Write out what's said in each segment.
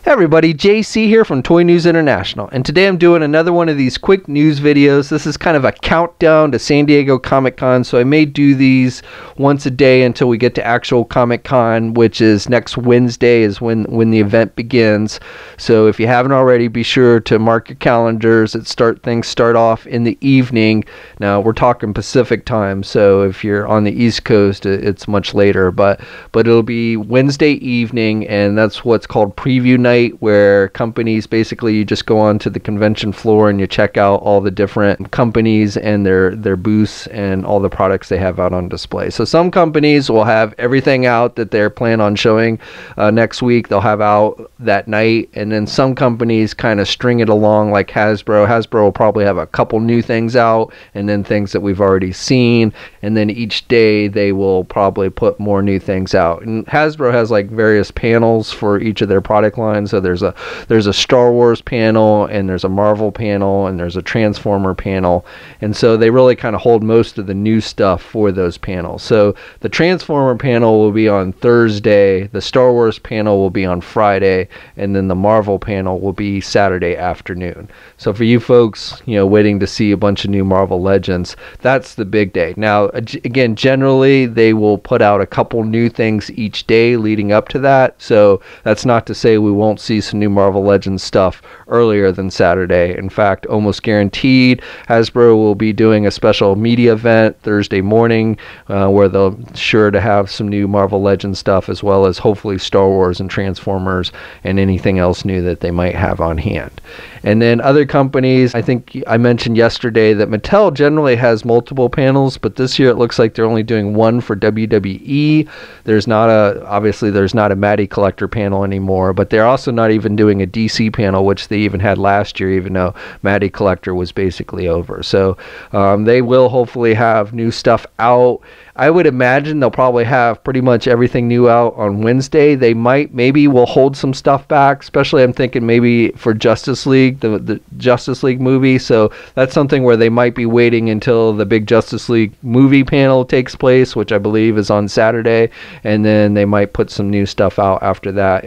Hey everybody, JC here from Toy News International, and today I'm doing another one of these quick news videos. This is kind of a countdown to San Diego Comic-Con, so I may do these once a day until we get to actual Comic-Con, which is next Wednesday is when the event begins. So if you haven't already, be sure to mark your calendars. Things start off in the evening. Now we're talking Pacific time, so if you're on the East Coast, it's much later, but it'll be Wednesday evening, and that's what's called preview night, where companies, basically you just go on to the convention floor and you check out all the different companies and their booths and all the products they have out on display. So some companies will have everything out that they're planning on showing next week. They'll have out that night, and then some companies kind of string it along, like Hasbro. Hasbro will probably have a couple new things out and then things that we've already seen, and then each day they will probably put more new things out. And Hasbro has like various panels for each of their product lines. So there's a Star Wars panel, and there's a Marvel panel, and there's a Transformer panel, and so they really kind of hold most of the new stuff for those panels. So the Transformer panel will be on Thursday, the Star Wars panel will be on Friday, and then the Marvel panel will be Saturday afternoon. So for you folks, waiting to see a bunch of new Marvel Legends, that's the big day. Now, again, generally they will put out a couple new things each day leading up to that. So that's not to say we won't see some new Marvel Legends stuff earlier than Saturday. In fact, almost guaranteed, Hasbro will be doing a special media event Thursday morning where they'll sure to have some new Marvel Legends stuff, as well as hopefully Star Wars and Transformers and anything else new that they might have on hand. And then other companies, I think I mentioned yesterday that Mattel generally has multiple panels, but this year it looks like they're only doing one for WWE. Obviously there's not a Matty Collector panel anymore, but they're also not even doing a DC panel, which they even had last year, even though Matty Collector was basically over. So they will hopefully have new stuff out. I would imagine they'll probably have pretty much everything new out on Wednesday. They maybe will hold some stuff back, especially I'm thinking maybe for Justice League, the Justice League movie. So that's something where they might be waiting until the big Justice League movie panel takes place, which I believe is on Saturday, and then they might put some new stuff out after that.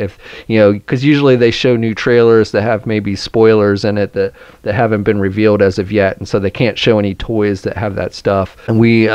Because usually they show new trailers that have maybe spoilers in it that haven't been revealed as of yet, and so they can't show any toys that have that stuff. And we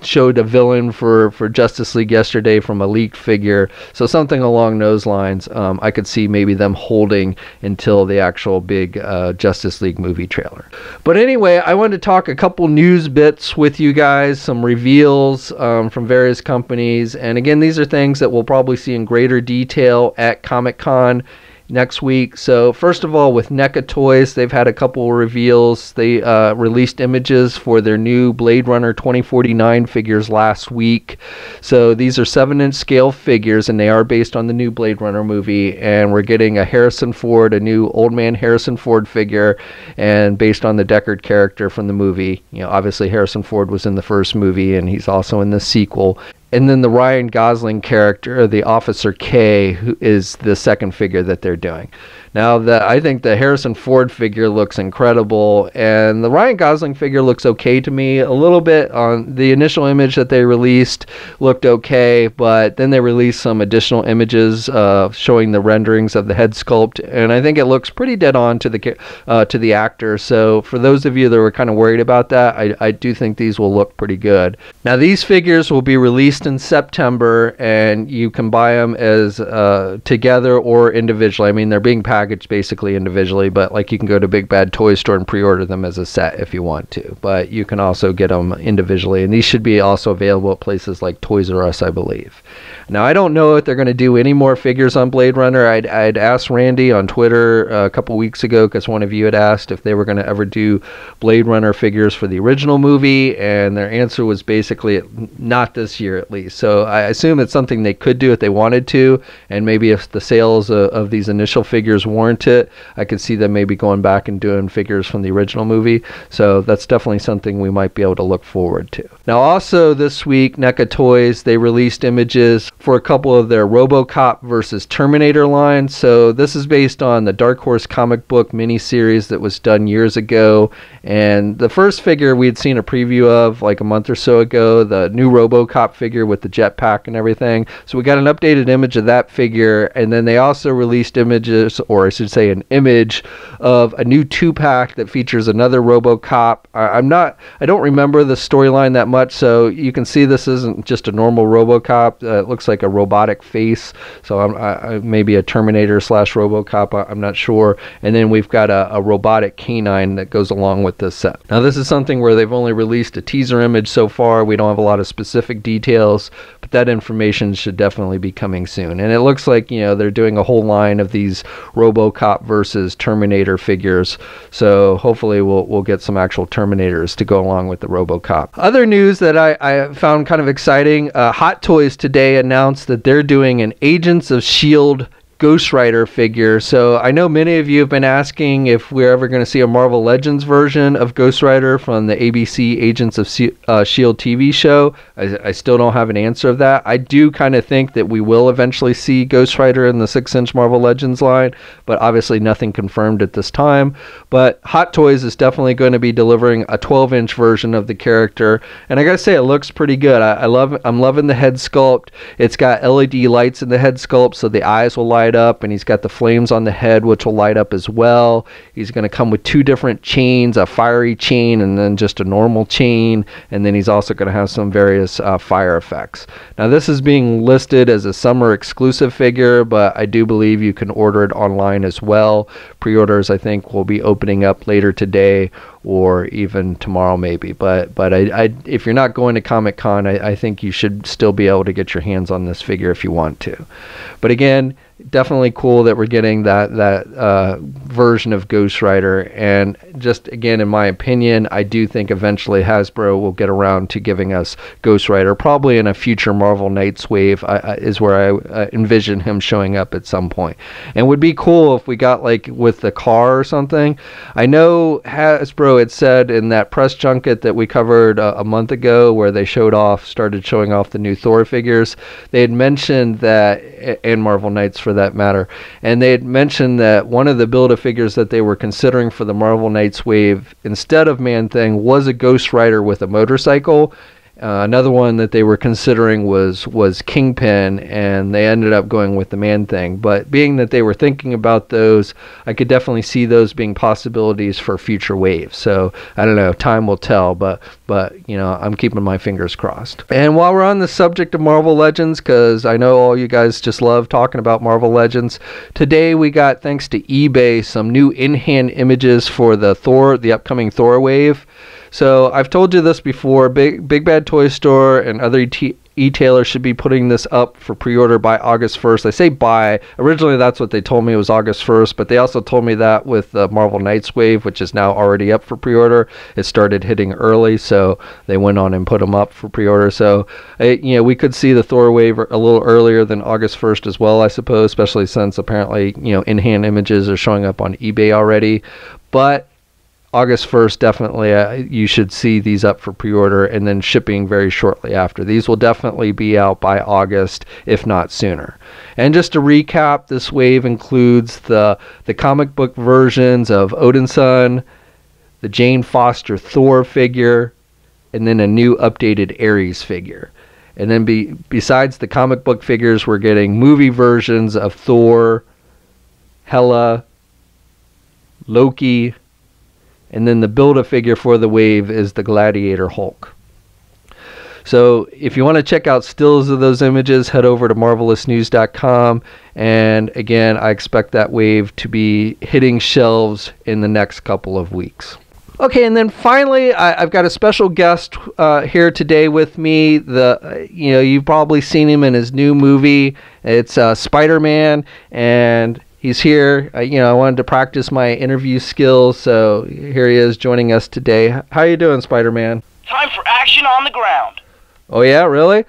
showed a villain for Justice League yesterday from a leaked figure, so something along those lines. I could see maybe them holding until the actual big Justice League movie trailer. But anyway, I wanted to talk a couple news bits with you guys, some reveals from various companies, and again, these are things that we'll probably see in greater detail at Comic-Con next week. So first of all, with NECA Toys, they've had a couple reveals. They released images for their new Blade Runner 2049 figures last week. So these are 7-inch scale figures, and they are based on the new Blade Runner movie, and we're getting a new Old Man Harrison Ford figure, and based on the Deckard character from the movie. Obviously Harrison Ford was in the first movie, and he's also in the sequel. And then the Ryan Gosling character, the Officer K, who is the second figure that they're doing. Now, I think the Harrison Ford figure looks incredible, and the Ryan Gosling figure looks okay to me. A little bit on the initial image that they released looked okay, but then they released some additional images showing the renderings of the head sculpt, and I think it looks pretty dead on to the actor. So for those of you that were kind of worried about that, I do think these will look pretty good. Now, these figures will be released in September, and you can buy them as together or individually. I mean, they're being packaged basically individually, but like you can go to Big Bad Toy Store and pre-order them as a set if you want to, but you can also get them individually, and these should be also available at places like Toys R Us, I believe. Now, I don't know if they're going to do any more figures on Blade Runner. I'd asked Randy on Twitter a couple weeks ago, because one of you had asked if they were going to ever do Blade Runner figures for the original movie, and their answer was basically not this year at least. So I assume it's something they could do if they wanted to, and maybe if the sales of these initial figures warrant it, I could see them maybe going back and doing figures from the original movie. So that's definitely something we might be able to look forward to. Now also this week, NECA Toys, they released images for a couple of their Robocop versus Terminator lines. So this is based on the Dark Horse comic book miniseries that was done years ago. And the first figure we had seen a preview of like a month or so ago, the new Robocop figure with the jetpack and everything. So we got an updated image of that figure, and then they also released images, or I should say an image of a new 2-pack that features another Robocop. I don't remember the storyline that much, so you can see this isn't just a normal Robocop. It looks like a robotic face, so maybe a Terminator / Robocop, I'm not sure. And then we've got a robotic canine that goes along with this set. Now this is something where they've only released a teaser image so far. We don't have a lot of specific details, but that information should definitely be coming soon. And it looks like, you know, they're doing a whole line of these Robocop versus Terminator figures, so hopefully we'll get some actual Terminators to go along with the Robocop. Other news that I found kind of exciting, Hot Toys today announced that they're doing an Agents of S.H.I.E.L.D. Ghost Rider figure. So I know many of you have been asking if we're ever going to see a Marvel Legends version of Ghost Rider from the ABC Agents of S.H.I.E.L.D. TV show. I still don't have an answer of that. I do kind of think that we will eventually see Ghost Rider in the 6-inch Marvel Legends line, but obviously nothing confirmed at this time. But Hot Toys is definitely going to be delivering a 12-inch version of the character, and I gotta say it looks pretty good. I'm loving the head sculpt. It's got LED lights in the head sculpt, so the eyes will light up, and he's got the flames on the head which will light up as well. He's going to come with 2 different chains, a fiery chain and then just a normal chain, and then he's also going to have some various fire effects. Now this is being listed as a summer exclusive figure, but I do believe you can order it online as well. Pre-orders I think will be opening up later today or even tomorrow maybe, but if you're not going to Comic-Con, I think you should still be able to get your hands on this figure if you want to. But again, definitely cool that we're getting that version of Ghost Rider, and just again, in my opinion, I do think eventually Hasbro will get around to giving us Ghost Rider, probably in a future Marvel Knights wave is where I envision him showing up at some point. And would be cool if we got like with the car or something. I know Hasbro had said in that press junket that we covered a month ago, where they started showing off the new Thor figures, they had mentioned that, and Marvel Knights for that matter, and they had mentioned that one of the Build-A-Figures that they were considering for the Marvel Knights wave instead of Man-Thing was a Ghost Rider with a motorcycle. Another one that they were considering was Kingpin, and they ended up going with the Man-Thing. But being that they were thinking about those, I could definitely see those being possibilities for future waves. So I don't know, time will tell, but you know, I'm keeping my fingers crossed. And while we're on the subject of Marvel Legends, because I know all you guys just love talking about Marvel Legends, today we got, thanks to eBay, some new in-hand images for the upcoming Thor wave. So I've told you this before, Big Bad Toy Store and other e-tailers should be putting this up for pre-order by August 1st. I say by. Originally that's what they told me, was August 1st, but they also told me that with the Marvel Knights wave, which is now already up for pre-order, it started hitting early, so they went on and put them up for pre-order. So you know, we could see the Thor wave a little earlier than August 1st as well, I suppose, especially since apparently, you know, in-hand images are showing up on eBay already. But August 1st, definitely you should see these up for pre-order, and then shipping very shortly after. These will definitely be out by August, if not sooner. And just to recap, this wave includes the comic book versions of Odinson, the Jane Foster Thor figure, and then a new updated Ares figure. And then besides the comic book figures, we're getting movie versions of Thor, Hela, Loki, and then the Build-A-Figure for the wave is the Gladiator Hulk. So if you want to check out stills of those images, head over to marvelousnews.com. And again, I expect that wave to be hitting shelves in the next couple of weeks. Okay, and then finally, I've got a special guest here today with me. You know, you've probably seen him in his new movie. It's Spider-Man, and he's here. You know, I wanted to practice my interview skills, so here he is joining us today. How you doing, Spider-Man? Time for action on the ground. Oh yeah, really?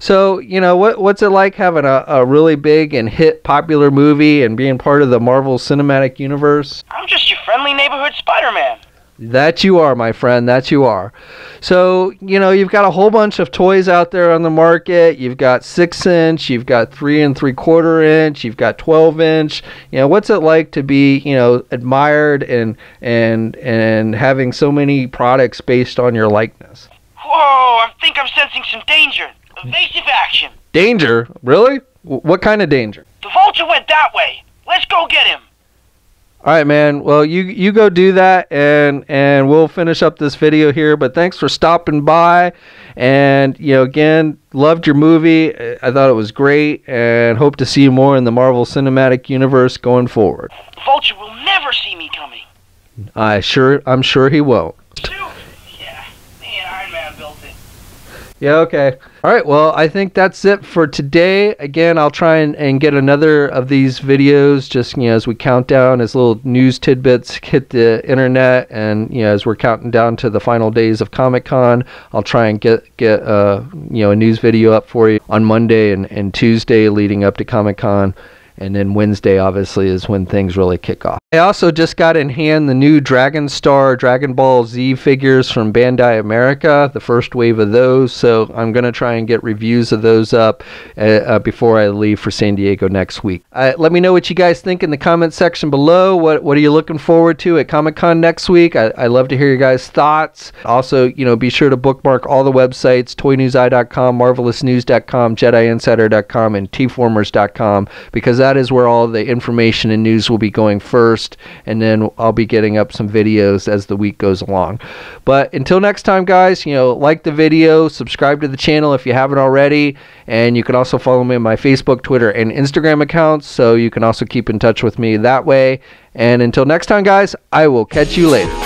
So, you know, what's it like having a really big and hit popular movie and being part of the Marvel Cinematic Universe? I'm just your friendly neighborhood Spider-Man. That you are, my friend, that you are. So, you know, you've got a whole bunch of toys out there on the market. You've got 6-inch, you've got 3 3/4 inch, you've got 12-inch. You know, what's it like to be, you know, admired and having so many products based on your likeness? Whoa, I think I'm sensing some danger. Evasive action. Danger? Really? What kind of danger? The Vulture went that way. Let's go get him. All right, man. Well, you go do that, and we'll finish up this video here. But thanks for stopping by, and you know, again, loved your movie. I thought it was great, and hope to see you more in the Marvel Cinematic Universe going forward. The Vulture will never see me coming. I'm sure he won't. Yeah, man, Iron Man built it. Yeah, okay. All right, well, I think that's it for today. Again, I'll try and get another of these videos just, you know, as we count down, as little news tidbits hit the internet, and, you know, as we're counting down to the final days of Comic-Con, I'll try and get you know, a news video up for you on Monday and Tuesday leading up to Comic-Con. And then Wednesday, obviously, is when things really kick off. I also just got in hand the new Dragon Ball Z figures from Bandai America, the first wave of those. So I'm going to try and get reviews of those up before I leave for San Diego next week. Let me know what you guys think in the comment section below. What are you looking forward to at Comic-Con next week? I love to hear your guys' thoughts. Also, you know, be sure to bookmark all the websites, toynewseye.com, marvelousnews.com, jediinsider.com, and tformers.com, because that is where all the information and news will be going first, and then I'll be getting up some videos as the week goes along. But until next time, guys, you know, like the video, subscribe to the channel if you haven't already, and you can also follow me on my Facebook, Twitter, and Instagram accounts, so you can also keep in touch with me that way. And until next time, guys, I will catch you later.